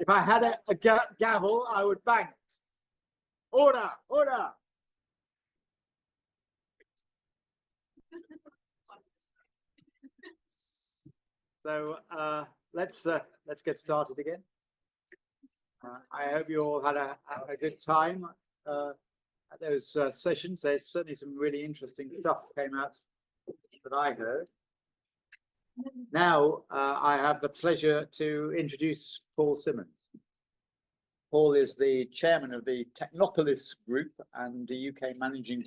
If I had a gavel, I would bang it. Order, order. So let's get started again. I hope you all had a good time at those sessions. There's certainly some really interesting stuff came out that I heard. Now I have the pleasure to introduce Paul Simmonds. Paul is the chairman of the Technopolis Group and the UK managing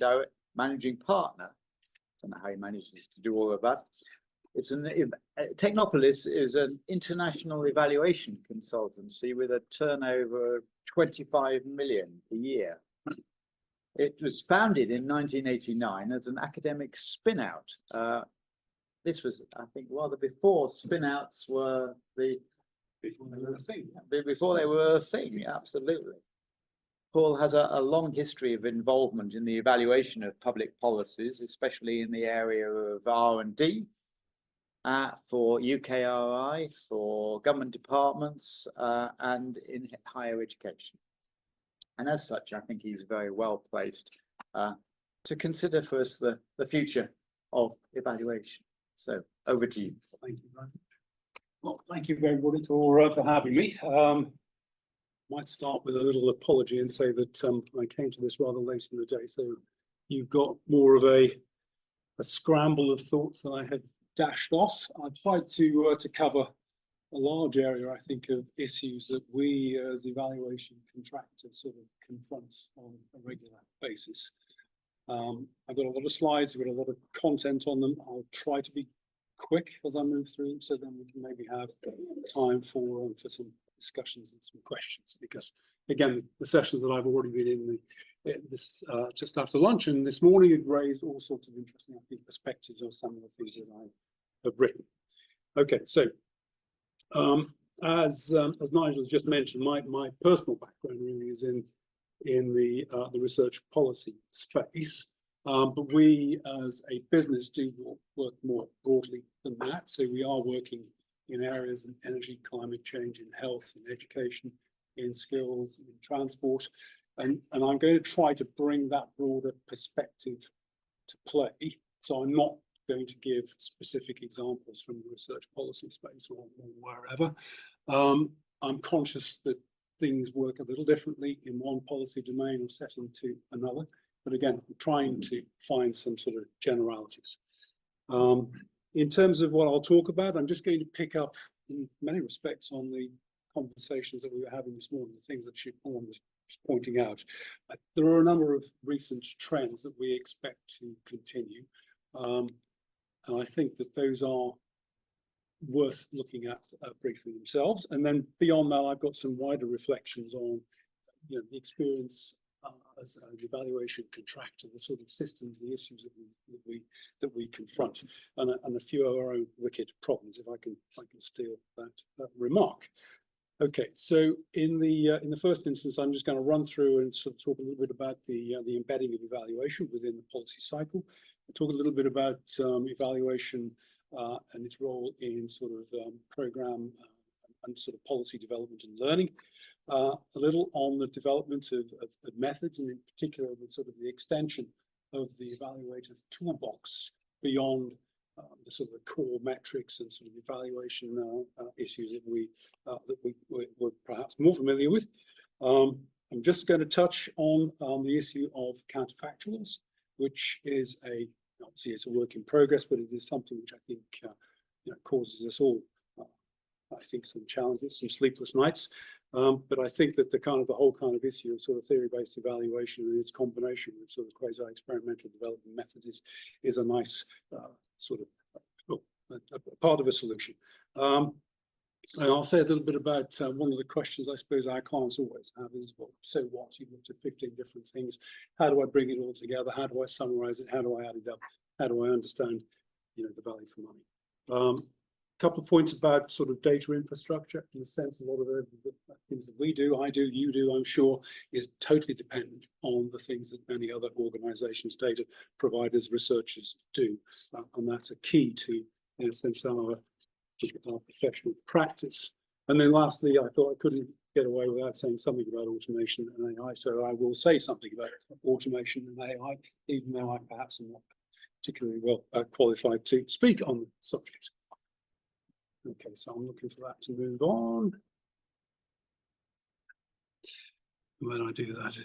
partner. I don't know how he manages to do all of that. Technopolis is an international evaluation consultancy with a turnover of 25 million a year. It was founded in 1989 as an academic spin-out. This was, I think, rather before spin-outs were before they were a thing, absolutely. Paul has a long history of involvement in the evaluation of public policies, especially in the area of R&D, for UKRI, for government departments, and in higher education. And as such, I think he's very well placed to consider for us the future of evaluation. So over to you. Thank you very much. Well, thank you very much for having me. Might start with a little apology and say that I came to this rather late in the day, so you've got more of a scramble of thoughts than I had dashed off. I tried to cover a large area, I think, of issues that we as evaluation contractors sort of confront on a regular basis. I've got a lot of slides, I've got a lot of content on them. I'll try to be quick as I move through, so then we can maybe have time for some discussions and some questions, because again, the sessions that I've already been in this just after lunch and this morning have raised all sorts of interesting, I think, perspectives on some of the things that I have written. Okay, so as Nigel has just mentioned, my personal background really is in the research policy space, but we as a business do work more broadly than that. So we are working in areas in energy, climate change, in health, in education, in skills, in transport, and I'm going to try to bring that broader perspective to play. So I'm not going to give specific examples from the research policy space or wherever. I'm conscious that things work a little differently in one policy domain or setting to another, but again, I'm trying to find some sort of generalities. In terms of what I'll talk about, I'm just going to pick up in many respects on the conversations that we were having this morning, the things that Paul was pointing out. There are a number of recent trends that we expect to continue, and I think that those are worth looking at briefly themselves. And then beyond that, I've got some wider reflections on the experience as an evaluation contractor, the sort of systems, the issues that we confront, and a few of our own wicked problems, if I can steal that remark. Okay, so in the first instance, I'm just going to run through and sort of talk a little bit about the embedding of evaluation within the policy cycle. I'll talk a little bit about evaluation and its role in sort of program and sort of policy development and learning. A little on the development of methods, and in particular the sort of the extension of the evaluator's toolbox beyond the sort of core metrics and sort of evaluation issues that we're perhaps more familiar with. I'm just going to touch on the issue of counterfactuals, which is obviously it's a work in progress, but it is something which I think causes us all, I think, some challenges, some sleepless nights. But I think that the whole kind of issue of sort of theory-based evaluation and its combination with sort of quasi-experimental development methods is a nice sort of a part of a solution. And I'll say a little bit about one of the questions I suppose our clients always have is, well, so what? You've looked at 15 different things. How do I bring it all together? How do I summarize it? How do I add it up? How do I understand, the value for money? Couple of points about sort of data infrastructure, in the sense of a lot of the things that we do, I do, you do, I'm sure, is totally dependent on the things that many other organizations, data providers, researchers do. And that's a key to, in a sense, our professional practice. And then lastly, I thought I couldn't get away without saying something about automation and AI. So I will say something about automation and AI, even though I perhaps am not particularly well qualified to speak on the subject. Okay, so I'm looking for that to move on. When I do that,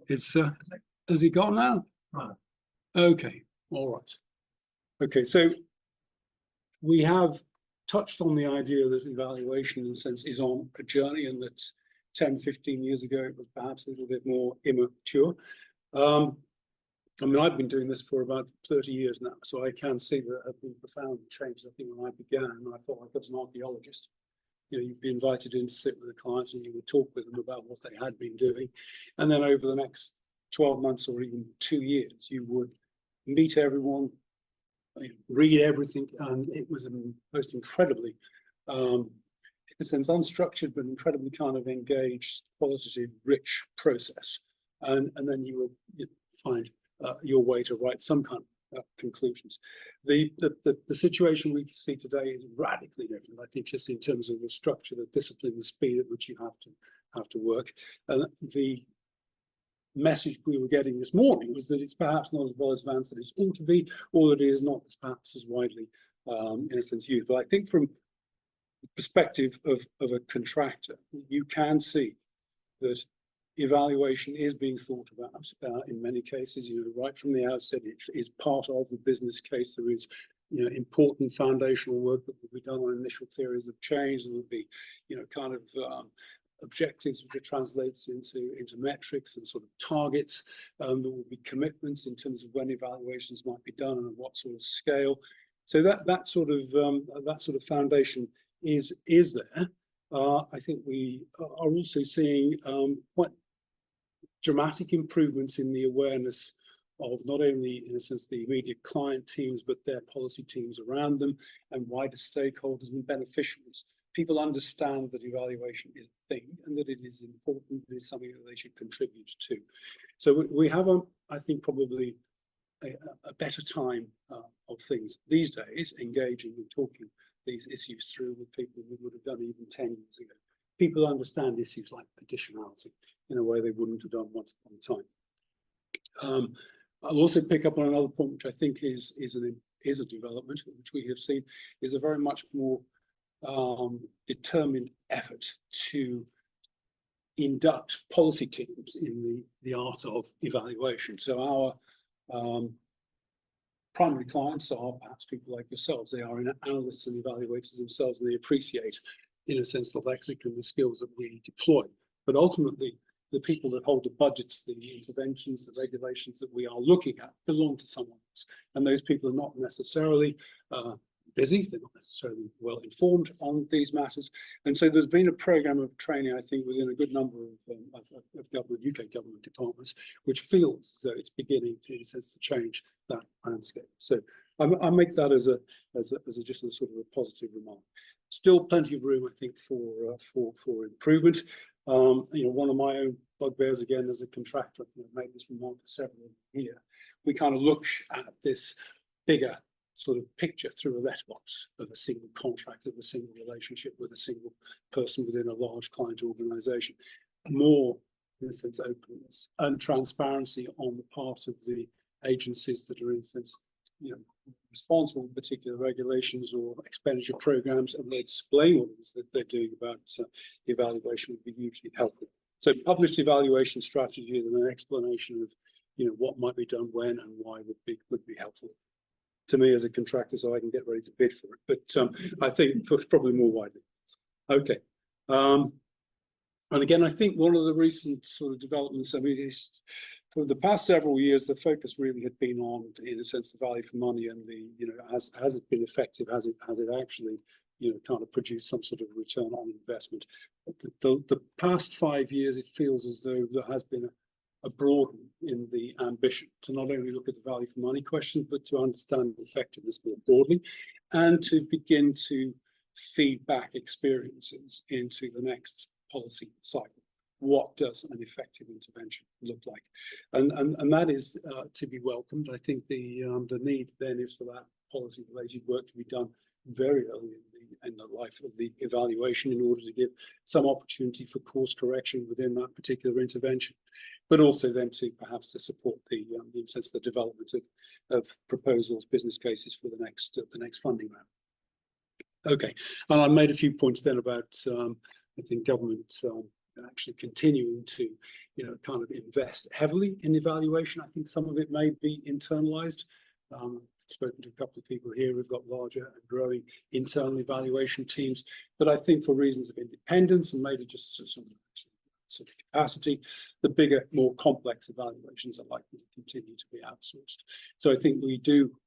it's has it gone now? Okay, all right. Okay, so we have touched on the idea that evaluation, in a sense, is on a journey, and that 10, 15 years ago it was perhaps a little bit more immature. I mean, I've been doing this for about 30 years now, so I can see that there have been profound changes. I think when I began, I thought I was an archaeologist. You know, you'd be invited in to sit with a client and you would talk with them about what they had been doing. And then over the next 12 months or even 2 years, you would meet everyone, read everything, and it was a most incredibly, in a sense, unstructured but incredibly kind of engaged, qualitative, rich process. And then you would find your way to write some kind of conclusions. The situation we see today is radically different. I think just in terms of the structure, the discipline, the speed at which you have to work. And the message we were getting this morning was that it's perhaps not as well advanced as it ought to be, or that it is not as perhaps as widely, in a sense, used. But I think from the perspective of a contractor, you can see that evaluation is being thought about in many cases. You know, right from the outset, it is part of the business case. There is, you know, important foundational work that will be done on initial theories of change. There will be, you know, kind of objectives which are translated into metrics and sort of targets. There will be commitments in terms of when evaluations might be done and at what sort of scale. So that sort of foundation is there. I think we are also seeing quite dramatic improvements in the awareness of not only, in a sense, the immediate client teams, but their policy teams around them and wider stakeholders and beneficiaries. People understand that evaluation is a thing and that it is important, it is something that they should contribute to. So we have, I think, probably a better time of things these days, engaging and talking these issues through with people we would have done even 10 years ago. People understand issues like additionality in a way they wouldn't have done once upon a time. I'll also pick up on another point, which I think is a development, which we have seen, is a very much more determined effort to induct policy teams in the art of evaluation. So our primary clients are perhaps people like yourselves. They are analysts and evaluators themselves, and they appreciate, in a sense, the lexicon, the skills that we deploy. But ultimately, the people that hold the budgets, the interventions, the regulations that we are looking at belong to someone else. And those people are not necessarily busy, they're not necessarily well informed on these matters. And so there's been a program of training, I think, within a good number of government, UK government departments, which feels as though it's beginning to, in a sense, to change that landscape. So I make that as just a sort of a positive remark. Still plenty of room, I think, for improvement. You know, one of my own bugbears, again, as a contractor, I've made this remark to several here. We kind of look at this bigger sort of picture through a letterbox of a single contract, of a single relationship with a single person within a large client organization. More, in a sense, openness and transparency on the part of the agencies that are, in a sense, you know, responsible for particular regulations or expenditure programs, and they explain what it is that they're doing about evaluation would be hugely helpful. So published evaluation strategy and an explanation of, you know, what might be done when and why would be helpful to me as a contractor, so I can get ready to bid for it. But I think probably more widely. Okay. And again, I think one of the recent sort of developments, I mean, is for the past several years, the focus really had been on, in a sense, the value for money and the, you know, has it been effective? Has it actually, you know, kind of produced some sort of return on investment? The past 5 years, it feels as though there has been a broaden in the ambition to not only look at the value for money question, but to understand effectiveness more broadly, and to begin to feed back experiences into the next policy cycle. What does an effective intervention look like? And that is to be welcomed. I think the need then is for that policy-related work to be done very early the life of the evaluation in order to give some opportunity for course correction within that particular intervention, but also then to perhaps to support the in sense the development of proposals, business cases for the next funding round. Okay, and I made a few points then about I think government actually continuing to kind of invest heavily in evaluation. I think some of it may be internalized. Spoken to a couple of people here who've got larger and growing internal evaluation teams, but I think for reasons of independence and maybe just some sort of capacity, the bigger, more complex evaluations are likely to continue to be outsourced. So I think we do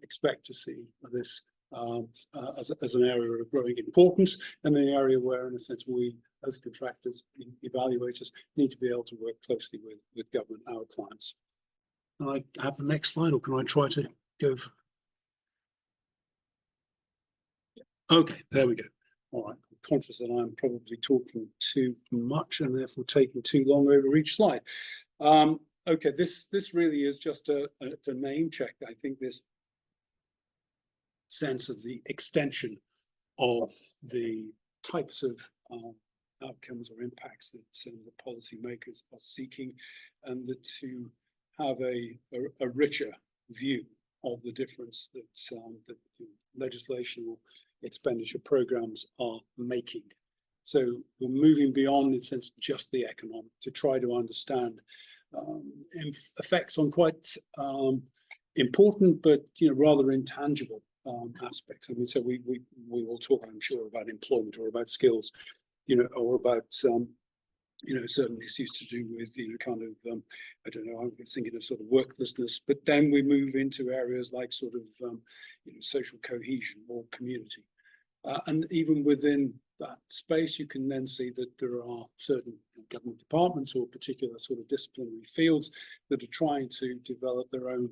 expect to see this as an area of growing importance, and an area where, in a sense, we as contractors, evaluators, need to be able to work closely with government, our clients. Can I have the next slide, or can I try to go for... Okay, there we go. All right, I'm conscious that I'm probably talking too much and therefore taking too long over each slide. Okay, this really is just a name check. I think this sense of the extension of the types of outcomes or impacts that the policymakers are seeking, and that to have a richer view of the difference that that legislation or expenditure programs are making. So we're moving beyond, in a sense, just the economic to try to understand effects on quite important but rather intangible aspects. I mean, so we will talk, I'm sure, about employment or about skills, or about certain issues to do with kind of I don't know, I'm thinking of sort of worklessness, but then we move into areas like sort of social cohesion or community, and even within that space you can then see that there are certain government departments or particular sort of disciplinary fields that are trying to develop their own,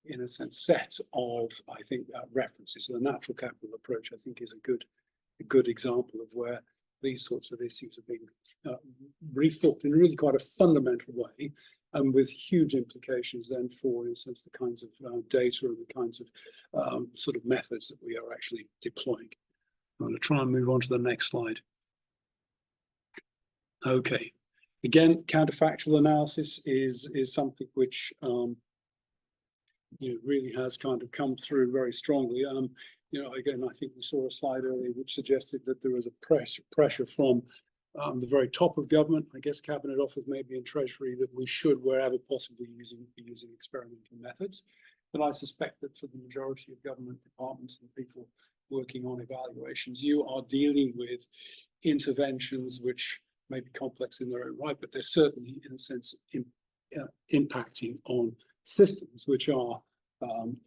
in a sense, set of, I think, references. So the natural capital approach, I think, is a good example of where these sorts of issues are being rethought in really quite a fundamental way, and with huge implications then for, in a sense, the kinds of data and the kinds of sort of methods that we are actually deploying. I'm going to try and move on to the next slide. Okay, again, counterfactual analysis is something which really has kind of come through very strongly. Again, I think we saw a slide earlier which suggested that there was a pressure from the very top of government, I guess Cabinet Office, maybe in Treasury, that we should, wherever possible, be using experimental methods. But I suspect that for the majority of government departments and people working on evaluations, you are dealing with interventions which may be complex in their own right, but they're certainly, in a sense, impacting on systems which are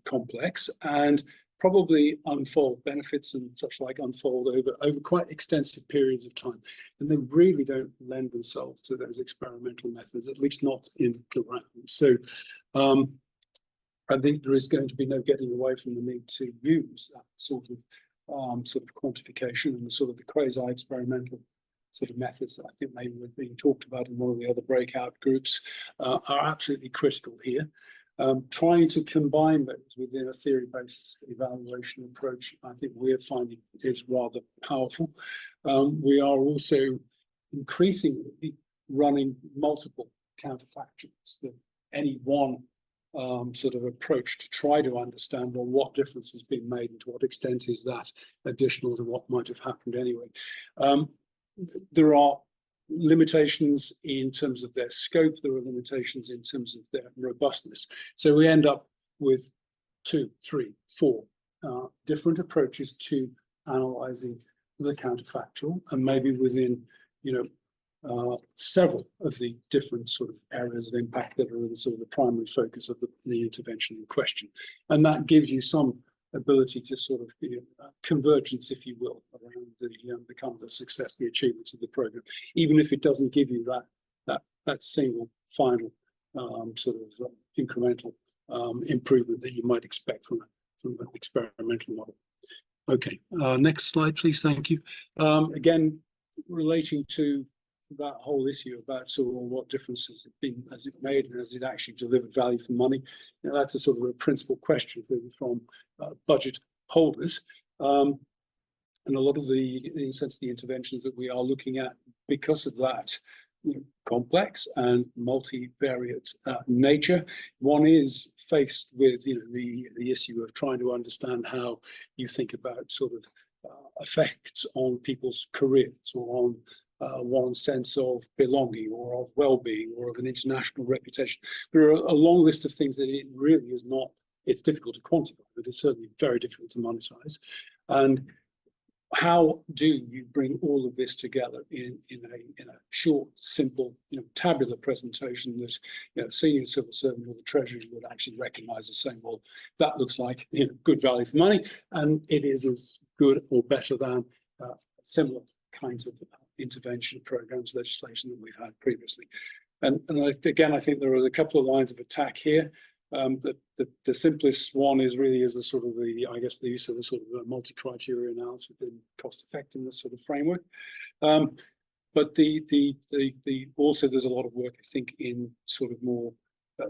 complex and probably unfold benefits and such like unfold over quite extensive periods of time, and they really don't lend themselves to those experimental methods, at least not in the round. So I think there is going to be no getting away from the need to use that sort of quantification and the sort of the quasi-experimental sort of methods that I think maybe were being talked about in one of the other breakout groups are absolutely critical here. Trying to combine those within a theory-based evaluation approach, I think we're finding is rather powerful. We are also increasingly running multiple counterfactuals, that any one sort of approach to try to understand, well, what difference has been made and to what extent is that additional to what might have happened anyway. There are limitations in terms of their scope, there are limitations in terms of their robustness. So we end up with 2, 3, 4 different approaches to analysing the counterfactual, and maybe within, several of the different sort of areas of impact that are in sort of the primary focus of the intervention in question. And that gives you some ability to sort of convergence, if you will, around the kind of the success, the achievements of the program, even if it doesn't give you that single final sort of incremental improvement that you might expect from an experimental model. Okay, next slide, please. Thank you. Again, relating to that whole issue about sort of what difference has it made, and has it actually delivered value for money? That's a sort of a principal question from budget holders. And a lot of the, in a sense, the interventions that we are looking at, because of that complex and multivariate nature, one is faced with the issue of trying to understand how you think about sort of effects on people's careers, or on one's sense of belonging, or of well-being, or of an international reputation. There are a long list of things that it really is not. It's difficult to quantify, but it's certainly very difficult to monetize. And how do you bring all of this together in a short, simple, tabular presentation that senior civil servant or the Treasury would actually recognise as saying, well, that looks like good value for money, and it is as good or better than similar kinds of intervention programs, legislation that we've had previously. And again, I think there are a couple of lines of attack here. The simplest one is really the sort of the use of a sort of a multi-criteria analysis within cost effectiveness sort of framework. But also there's a lot of work, I think, in sort of more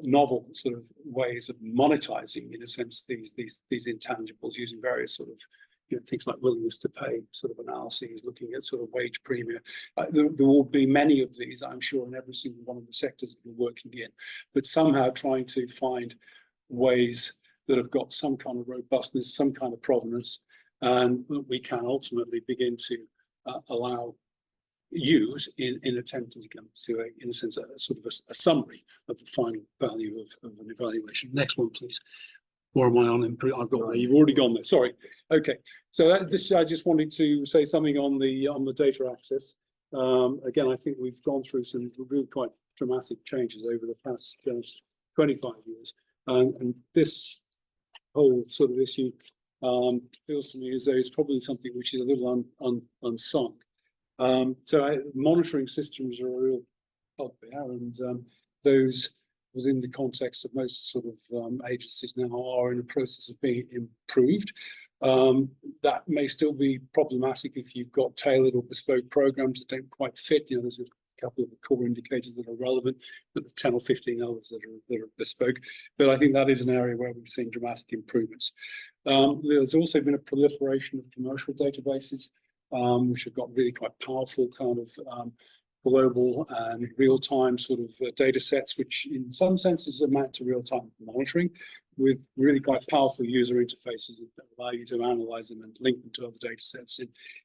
novel sort of ways of monetizing, in a sense, these intangibles, using various sort of things like willingness to pay sort of analyses, looking at sort of wage premium. There will be many of these, I'm sure, in every single one of the sectors that we're working in, but somehow trying to find ways that have got some kind of robustness, some kind of provenance, and we can ultimately begin to use in attempting to come to, in a sense, a sort of a summary of the final value of an evaluation. Next one, please. Or am I on? I've got there. You've already gone there. Sorry. Okay. So I just wanted to say something on the data access. Again, I think we've gone through some really quite dramatic changes over the past 25 years, and this whole sort of issue feels to me as though it's probably something which is a little unsung. So monitoring systems are a real bugbear, and those within the context of most sort of agencies now are in the process of being improved. That may still be problematic if you've got tailored or bespoke programs that don't quite fit. There's a couple of the core indicators that are relevant, but the 10 or 15 others that are bespoke. But I think that is an area where we've seen dramatic improvements. There's also been a proliferation of commercial databases, which have got really quite powerful kind of global and real-time sort of data sets, which in some senses amount to real-time monitoring, with really quite powerful user interfaces that allow you to analyze them and link them to other data sets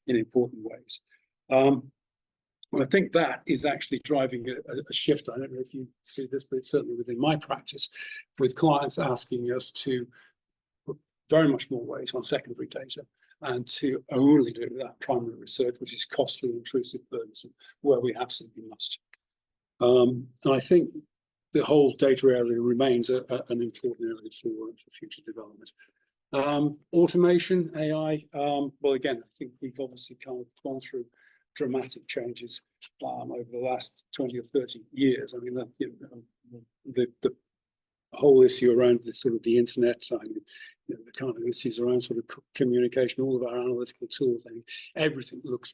in important ways. And I think that is actually driving a shift. I don't know if you see this, but it's certainly within my practice, with clients asking us to put very much more weight on secondary data, and to only do that primary research, which is costly, intrusive, burdensome, where we absolutely must. And I think the whole data area remains an important area for future development. Automation, AI, well, again, I think we've obviously kind of gone through dramatic changes over the last 20 or 30 years. I mean, the whole issue around the sort of the internet, the kind of issues around sort of communication, all of our analytical tools, I mean, everything looks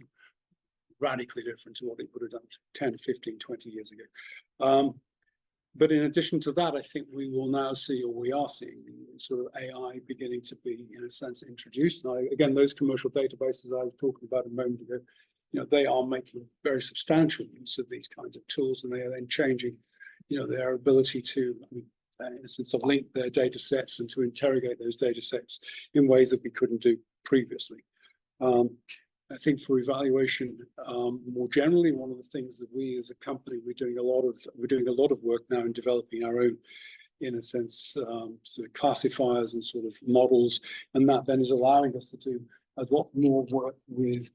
radically different to what it would have done 10, 15, 20 years ago. But in addition to that, I think we will now see, or we are seeing, sort of AI beginning to be, in a sense, introduced. And again, those commercial databases I was talking about a moment ago, they are making very substantial use of these kinds of tools, and they are then changing, their ability to, in a sense, of link their data sets and to interrogate those data sets in ways that we couldn't do previously. I think for evaluation, more generally, one of the things that we as a company, we're doing a lot of work now in developing our own, in a sense, sort of classifiers and sort of models, and that then is allowing us to do a lot more work with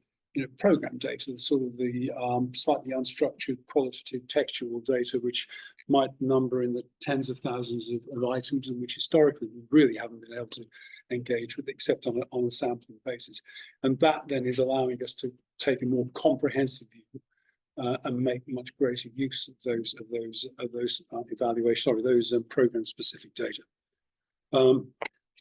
program data, sort of the slightly unstructured, qualitative, textual data, which might number in the tens of thousands of items, and which historically we really haven't been able to engage with, except on a sampling basis. And that then is allowing us to take a more comprehensive view and make much greater use of those program-specific data.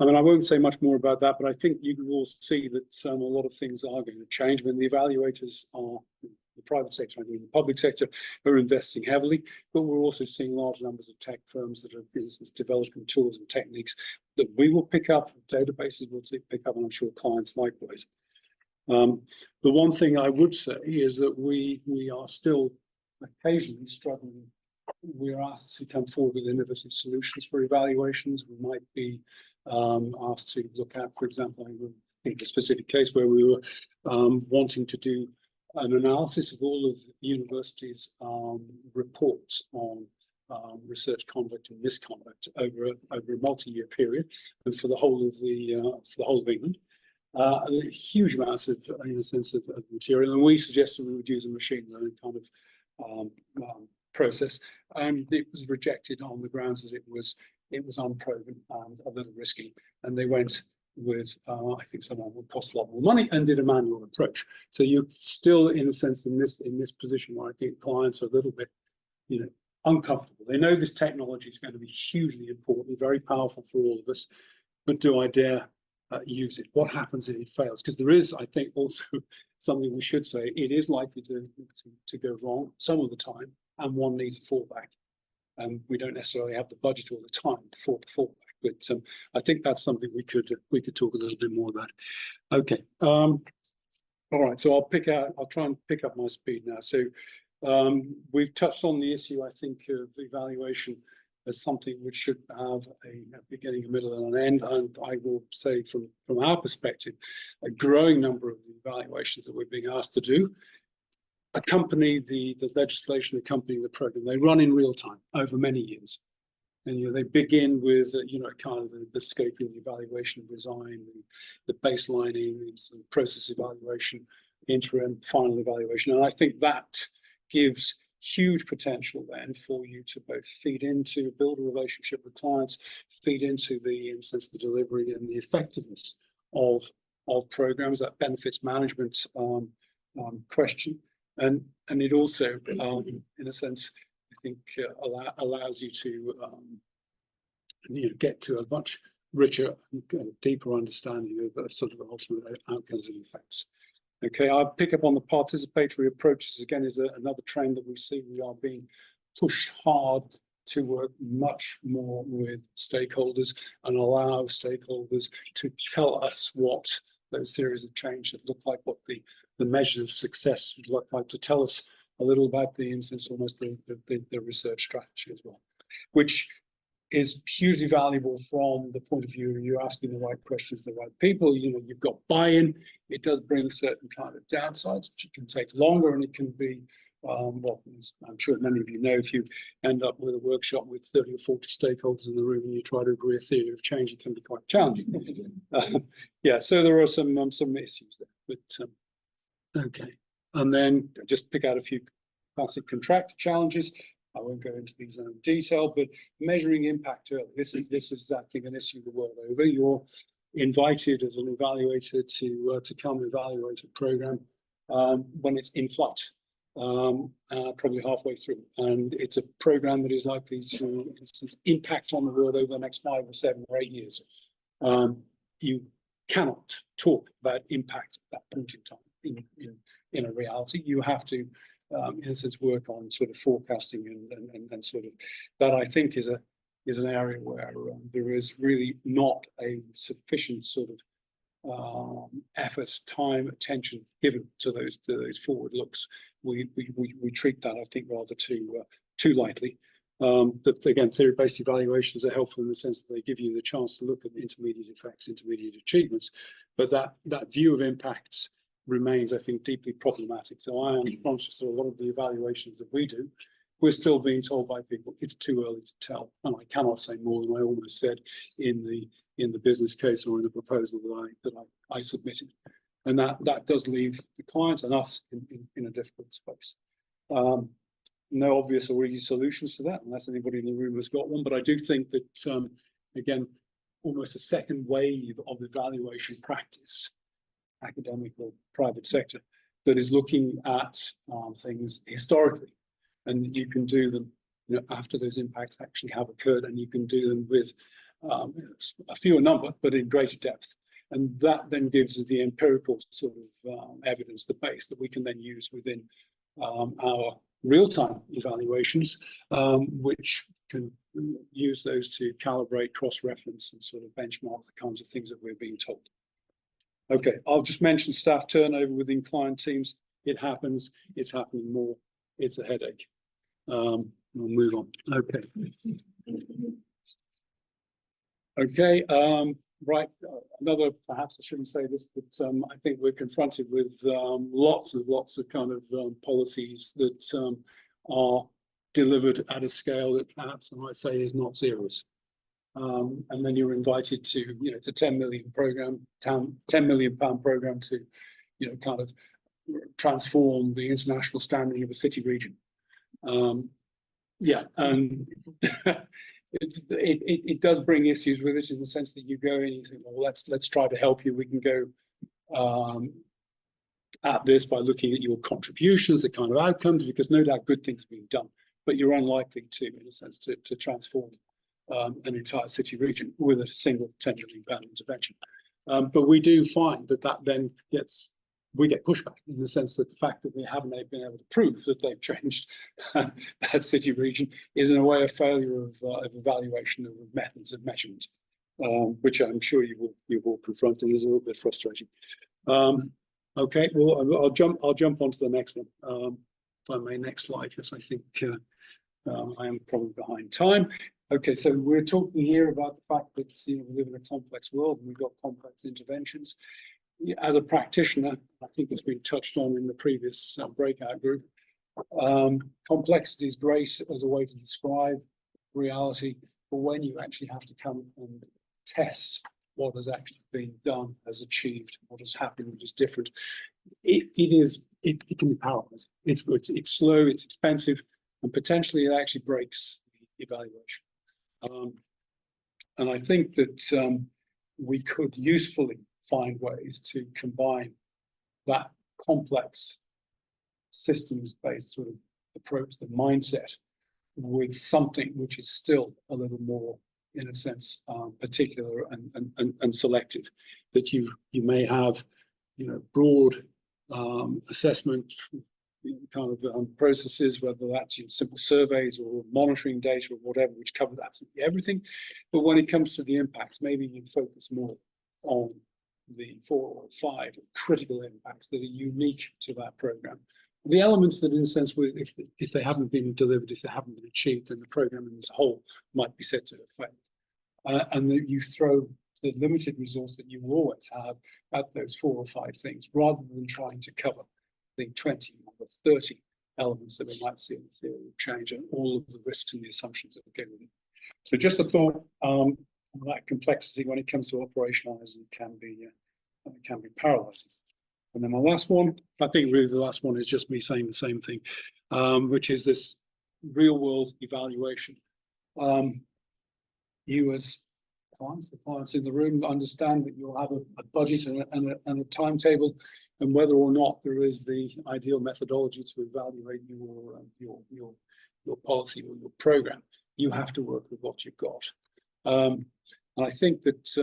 I mean, I won't say much more about that, but I think you will see that a lot of things are going to change. When the evaluators are, the private sector and the public sector are investing heavily, but we're also seeing large numbers of tech firms that are, for instance, developing tools and techniques that we will pick up, databases will pick up, and I'm sure clients likewise. The one thing I would say is that we are still occasionally struggling. We're asked to come forward with innovative solutions for evaluations. We might be asked to look at, for example, I think a specific case where we were wanting to do an analysis of all of the universities' reports on research conduct and misconduct over a multi-year period, and for the whole of England. Huge amounts of, in a sense, of material, and we suggested we would use a machine learning kind of process, and it was rejected on the grounds that it was unproven and a little risky, and they went with I think someone would cost a lot more money and did a manual approach. So you're still, in a sense, in this position where I think clients are a little bit, uncomfortable. They know this technology is going to be hugely important, very powerful for all of us, but do I dare use it? What happens if it fails? Because there is, I think, also something we should say. It is likely to go wrong some of the time, and one needs a fallback. We don't necessarily have the budget all the time for the fallback, but I think that's something we could talk a little bit more about. Okay. All right. So I'll try and pick up my speed now. So we've touched on the issue, I think, of evaluation as something which should have a beginning, a middle, and an end. And I will say, from our perspective, a growing number of the evaluations that we're being asked to do accompany the legislation, accompany the program. They run in real time over many years, and they begin with kind of the scoping, the evaluation, design, the baselining, the process evaluation, interim, final evaluation, and I think that gives huge potential then for you to both feed into, build a relationship with clients, feed into the, in a sense, the delivery and the effectiveness of programs. That benefits management question, and it also, in a sense, I think allows you to get to a much richer and deeper understanding of sort of ultimate outcomes and effects. Okay, I'll pick up on the participatory approaches. Again, is another trend that we see. We are being pushed hard to work much more with stakeholders and allow stakeholders to tell us what those theories of change should look like, what the measures of success would look like, to tell us a little about the instance, almost the research strategy as well, which is hugely valuable from the point of view you're asking the right questions to the right people. You've got buy-in. It does bring certain kind of downsides, which it can take longer, and it can be, well, as I'm sure many of you know, if you end up with a workshop with 30 or 40 stakeholders in the room and you try to agree a theory of change, it can be quite challenging. Yeah, so there are some issues there, but okay. And then just pick out a few classic contractor challenges. I won't go into these in detail, but measuring impact early. This is I think, an issue the world over. You're invited as an evaluator to come evaluate a program when it's in flight, probably halfway through, and it's a program that is likely to, in instance, impact on the world over the next 5 or 7 or 8 years. You cannot talk about impact at that point in time in a reality. You have to, in a sense, work on sort of forecasting and sort of, that I think is an area where there is really not a sufficient sort of effort, time, attention given to those forward looks. We treat that, I think, rather too lightly. But again, theory-based evaluations are helpful in the sense that they give you the chance to look at the intermediate effects, intermediate achievements, but that view of impacts remains, I think, deeply problematic. So I am conscious that a lot of the evaluations that we do, we're still being told by people it's too early to tell, and I cannot say more than I almost said in the business case or in the proposal that I submitted, and that does leave the client and us in a difficult space. No obvious or easy solutions to that, unless anybody in the room has got one. But I do think that again, almost a second wave of evaluation practice, academic or private sector, that is looking at things historically, and you can do them after those impacts actually have occurred, and you can do them with a fewer number but in greater depth, and that then gives us the empirical sort of evidence, the base that we can then use within our real-time evaluations, which can use those to calibrate, cross-reference, and sort of benchmark the kinds of things that we're being told. Okay, I'll just mention staff turnover within client teams. It happens, it's happening more, it's a headache. We'll move on. Okay. Okay, right, another, perhaps I shouldn't say this, but I think we're confronted with lots of kind of policies that are delivered at a scale that perhaps I might say is not serious. And then you're invited to, you know, to 10 million program, 10 million pound program to, you know, kind of transform the international standing of a city region. Yeah, and it does bring issues with it in the sense that you go in and you think, well, let's try to help you. We can go at this by looking at your contributions, the kind of outcomes, because no doubt good things are being done, but you're unlikely to, in a sense, to transform an entire city region with a single 10 million pound intervention. But we do find that then we get pushback in the sense that the fact that we haven't been able to prove that they've changed that city region is in a way a failure of evaluation of methods of measurement, which I'm sure you've all confronted. Is a little bit frustrating. Okay, well, I'll jump onto the next one. If I may, next slide, because I think I am probably behind time. Okay, so we're talking here about the fact that, you know, we live in a complex world and we've got complex interventions. As a practitioner, I think it's been touched on in the previous breakout group. Complexity is great as a way to describe reality, but when you actually have to come and test what has actually been done, has achieved, what has happened, which is different, it can be powerless. It's slow, it's expensive, and potentially it actually breaks the evaluation. And I think that we could usefully find ways to combine that complex systems-based sort of approach, the mindset, with something which is still a little more, in a sense, particular and selective. That you may have, you know, broad assessment kind of processes, whether that's in simple surveys or monitoring data or whatever, which covers absolutely everything. But when it comes to the impacts, maybe you focus more on the 4 or 5 critical impacts that are unique to that program. The elements that, in a sense, if they haven't been delivered, if they haven't been achieved, then the program as a whole might be said to have failed. And that you throw the limited resource that you will always have at those 4 or 5 things, rather than trying to cover the 20 or 30 elements that we might see in the theory of change and all of the risks and the assumptions that go with it. So just a thought, that complexity when it comes to operationalizing can be paralyzing. And then my last one, I think really the last one is just me saying the same thing, which is this real world evaluation. You as clients, the clients in the room, understand that you'll have a budget and a timetable, and whether or not there is the ideal methodology to evaluate your policy or your program, you have to work with what you've got. And I think that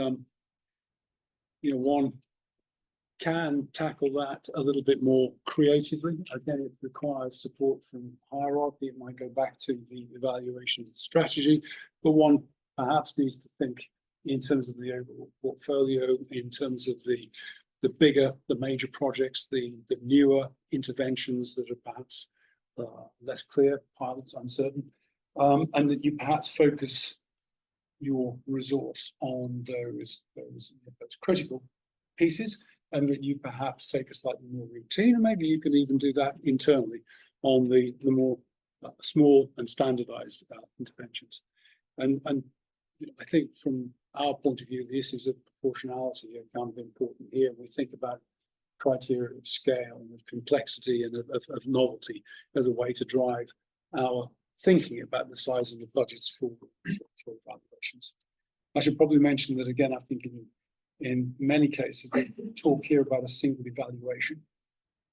you know, one can tackle that a little bit more creatively. Again, it requires support from hierarchy. It might go back to the evaluation strategy, but one perhaps needs to think in terms of the overall portfolio, in terms of the bigger, the major projects, the newer interventions that are perhaps less clear, pilots uncertain, and that you perhaps focus your resource on those critical pieces, and that you perhaps take a slightly more routine, and maybe you can even do that internally on the more small and standardized interventions. And I think from our point of view, the issues of proportionality are kind of important here. We think about criteria of scale and of complexity and of novelty as a way to drive our thinking about the size of the budgets for evaluations. I should probably mention that again, I think in many cases, we talk here about a single evaluation.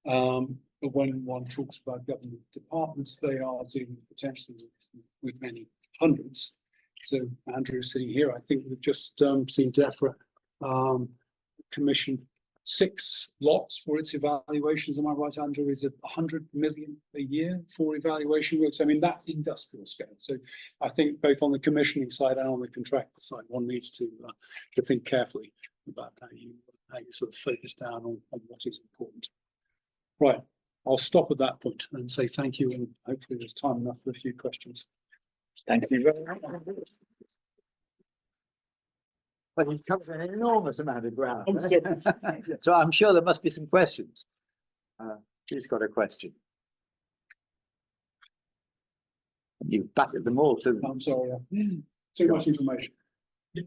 But when one talks about government departments, they are dealing potentially with many hundreds. So Andrew sitting here, I think we've just seen DEFRA commission 6 lots for its evaluations. Am I right, Andrew? Is it 100 million a year for evaluation works? I mean, that's industrial scale. So I think both on the commissioning side and on the contractor side, one needs to think carefully about how you sort of focus down on what is important. Right, I'll stop at that point and say thank you, and hopefully there's time enough for a few questions. Thank you very much. But he's covered an enormous amount of ground. So I'm sure there must be some questions. Who's got a question? You've battered them all too. I'm sorry, too much information. Yeah,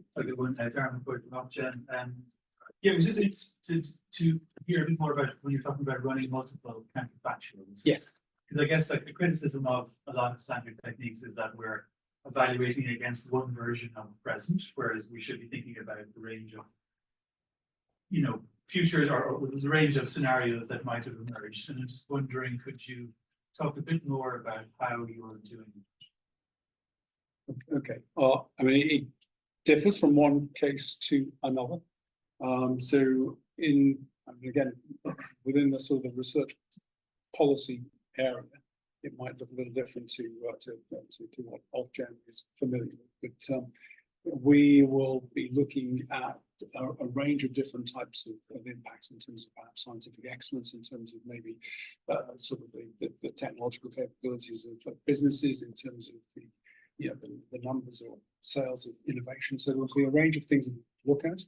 it was just interested to hear a bit more about when you're talking about running multiple counterfactuals. Yes. Because I guess like the criticism of a lot of standard techniques is that we're evaluating against one version of the present, whereas we should be thinking about the range of, you know, futures or the range of scenarios that might have emerged. And I'm just wondering, could you talk a bit more about how you're doing it? Okay. I mean, it differs from one case to another. So again, within the sort of research policy area, it might look a little different to what Ofgem is familiar with. But we will be looking at a range of different types of impacts in terms of perhaps scientific excellence, in terms of maybe sort of the technological capabilities of businesses, in terms of the numbers or sales of innovation. So there'll be a range of things to look at.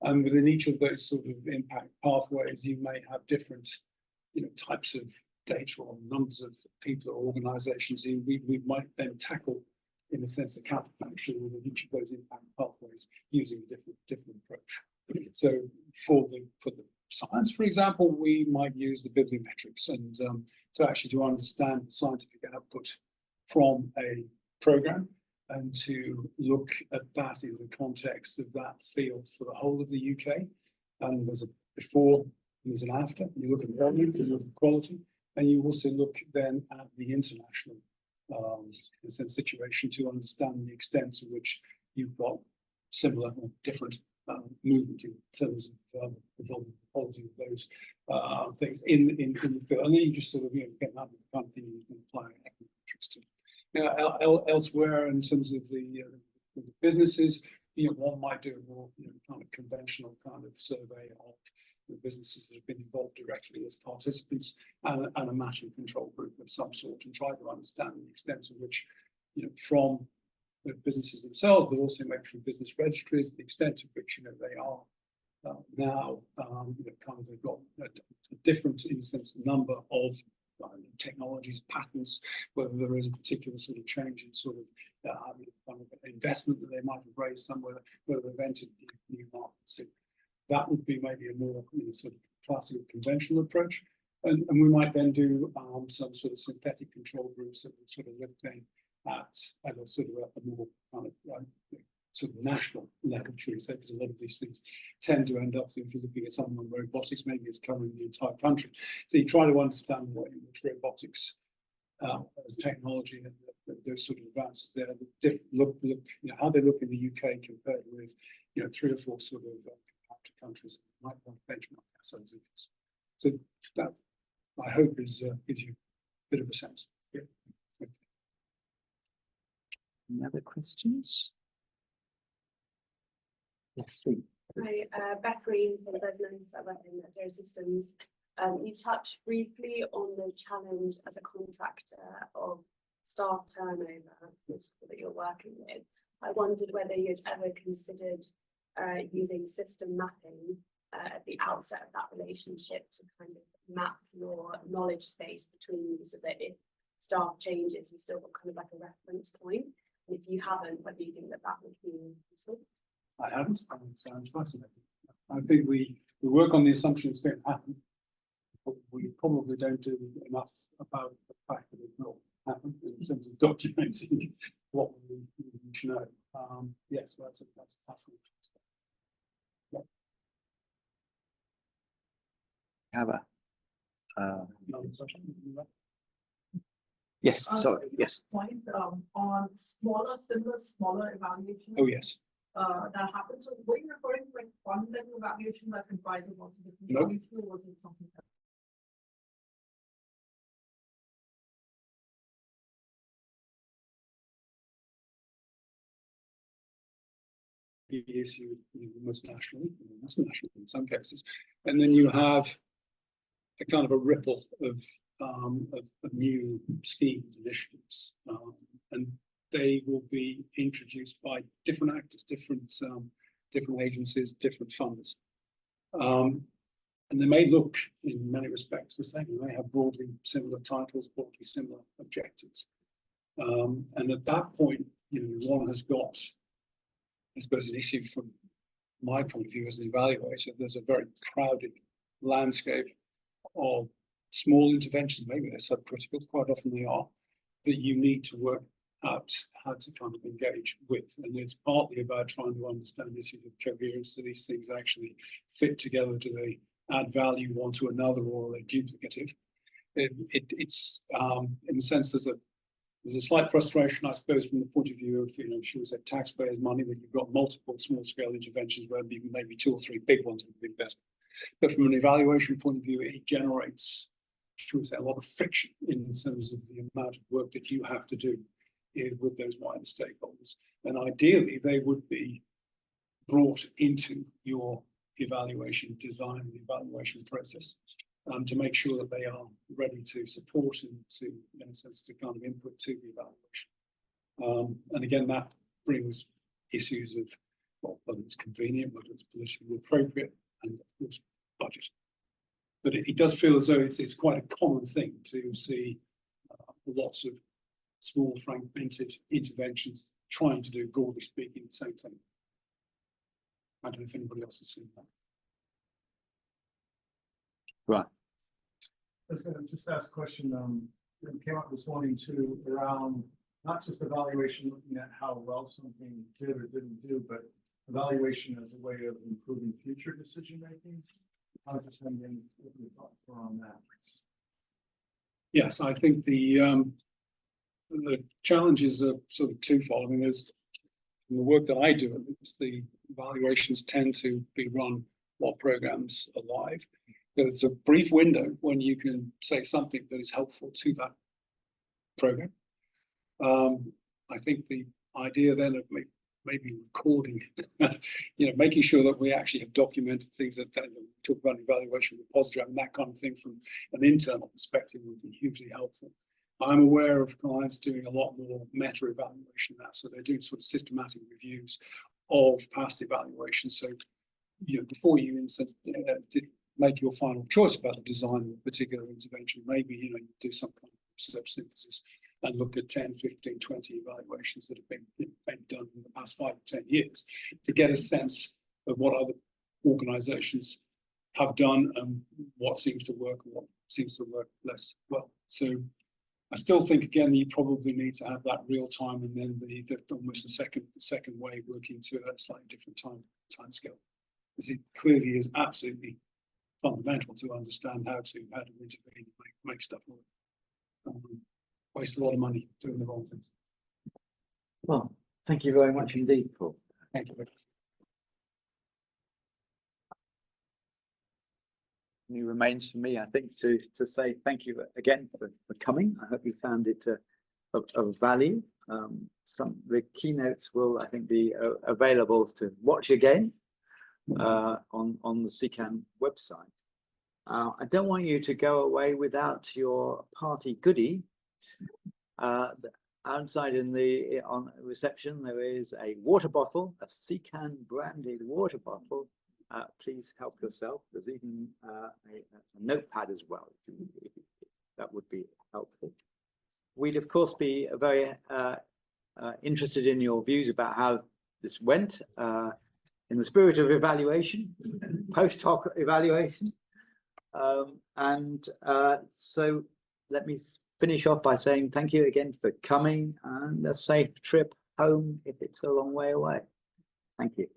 And within each of those sort of impact pathways, you may have different, types of data or numbers of people or organizations. We might then tackle, in a sense, a counterfactual within each of those impact pathways using a different approach. So for the science, for example, we might use the bibliometrics and to understand the scientific output from a program, and to look at that in the context of that field for the whole of the UK. And there's a before, there's an after. You look at volume, you look at quality, and you also look then at the international situation to understand the extent to which you've got similar or different movement in terms of the volume, quality of those things in the field. And then you just sort of get that with the kind of thing you can apply econometrics to. Elsewhere, in terms of the businesses, one might do a more kind of conventional kind of survey of the businesses that have been involved directly as participants, and a matching control group of some sort, and try to understand the extent to which, from the businesses themselves, but also maybe from business registries, the extent to which they are now kind of they've got a different, in a sense, number of technologies, patents, whether there is a particular sort of change in sort of kind of investment that they might have raised somewhere, whether they've entered new markets. So that would be maybe a more sort of classical conventional approach. And we might then do some sort of synthetic control groups that would sort of look then at a sort of a more kind of sort of national level, should we say, because a lot of these things tend to end up, if you're looking at something on robotics, maybe it's covering the entire country. So you try to understand what robotics as technology and those sort of advances there, look, how they look in the UK compared with 3 or 4 sort of comparator countries that might want to benchmark ourselves against. So that, I hope, gives you a bit of a sense. Yeah. Any other questions? Yes, please. Hi, Beth Green from Business. I work in Zero Systems. You touched briefly on the challenge as a contractor of staff turnover that you're working with. I wondered whether you'd ever considered using system mapping at the outset of that relationship to kind of map your knowledge space between you, so that if staff changes, you've still got kind of like a reference point. And if you haven't, whether you think that would be useful? I haven't. It sounds fascinating. I think we work on the assumption it's going to happen, but we probably don't do enough about the fact that it will happen in terms of documenting what we should know. Yes, that's fascinating stuff. Yeah. Have a Another question? yes, sorry, yes. Point on smaller evaluation. Oh, yes. That happens. So were you referring to like one level evaluation that comprises lots of different Nope. evaluation, or was it something else? be issued almost nationally, almost nationally in some cases, and then you have a kind of a ripple of new schemes, initiatives, and they will be introduced by different actors, different agencies, different funders. And they may look in many respects the same. They may have broadly similar titles, broadly similar objectives. And at that point, one has got, I suppose, an issue from my point of view as an evaluator. There's a very crowded landscape of small interventions, maybe they're subcritical, quite often they are, that you need to work out how to kind of engage with. And it's partly about trying to understand issues of coherence. Do these things actually fit together? Do they add value one to another, or are they duplicative? It's in a sense, there's a slight frustration, I suppose, from the point of view of, should we say, taxpayers' money, when you've got multiple small-scale interventions where maybe 2 or 3 big ones would be better. But from an evaluation point of view, it generates, should we say, a lot of friction in terms of the amount of work that you have to do with those wider stakeholders. And ideally, they would be brought into your evaluation design and evaluation process to make sure that they are ready to support and to, in a sense, to kind of input to the evaluation. And again, that brings issues of, well, whether it's convenient, whether it's politically appropriate, and of course, budget. But it does feel as though it's quite a common thing to see lots of small fragmented interventions trying to do, broadly speaking, the same thing. I don't know if anybody else has seen that. Right. I was going to just ask a question. It came up this morning too around not just evaluation, looking at how well something did or didn't do, but evaluation as a way of improving future decision making. I was just wondering what your thoughts were on that. Yes, I think the challenges are sort of twofold. I mean, there's in the work that I do, the evaluations tend to be run while programs are live. There's a brief window when you can say something that is helpful to that program. I think the idea then of maybe recording, making sure that we actually have documented things that talk about evaluation repository and that kind of thing from an internal perspective would be hugely helpful. I'm aware of clients doing a lot more meta evaluation now, so they're doing sort of systematic reviews of past evaluations. So, before you, in a sense, make your final choice about the design of a particular intervention, maybe you do some kind of research synthesis and look at 10, 15, 20 evaluations that have been done in the past 5 or 10 years to get a sense of what other organizations have done and what seems to work and what seems to work less well. So I still think, again, you probably need to have that real time and then the almost a second way working to a slightly different time scale. Because it clearly is absolutely fundamental to understand how to intervene and make stuff work. Waste a lot of money doing the wrong things. Well, thank you very much indeed, Paul. Thank you. It remains for me, I think, to say thank you again for coming. I hope you found it of value. The keynotes will, I think, be available to watch again on the CECAN website. I don't want you to go away without your party goodie. Outside on reception, there is a water bottle, a CECAN branded water bottle. Please help yourself. There's even a notepad as well, if that would be helpful. We'd, of course, be very interested in your views about how this went in the spirit of evaluation, post hoc evaluation. So let me finish off by saying thank you again for coming and a safe trip home if it's a long way away. Thank you.